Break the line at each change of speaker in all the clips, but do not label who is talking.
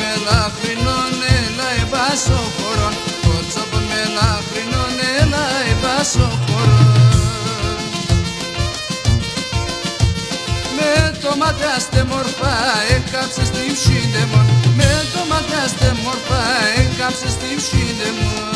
με λαχρινόν, έλα εμπάσο χωρών. Κοτσόπον με λαχρινόν, έλα εμπάσο χωρών. Με το ματιάστε μορφά, έκαψες τη ψήντεμον. Με το ματιάστε μορφά, έκαψες τη ψήντεμον.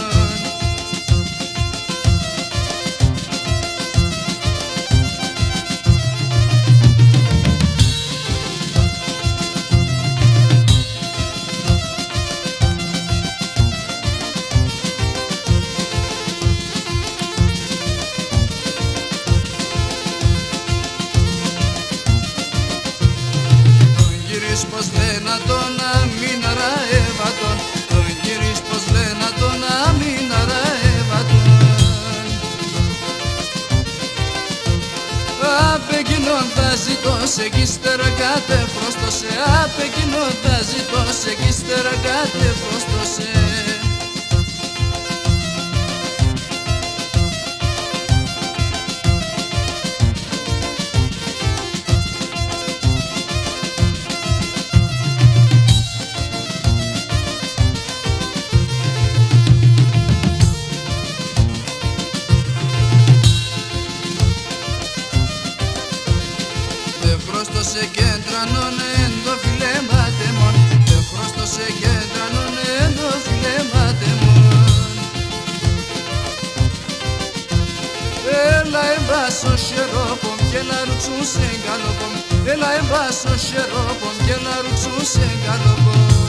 Πως λένε τον αμήν αραεύατον, τον γυρίς πως λένε τον αμήν αραεύατον. Απ' εκείνον θα ζητώ σε κι ύστερα κάτε φρόστοσε, απ' εκείνον θα ζητώ σε κι ύστερα κάτε φρόστοσε. Φρόστοσε κέντρανον εν το φιλεματεμόν, δε φρόστοσε κέντρανον εν το φιλεματεμόν. Έλα εμπάσο χερόπον και έλα ρουτσούν σε γκαλοπον, έλα εμπάσο χερόπον και έλα ρουτσούν σε γκαλοπον.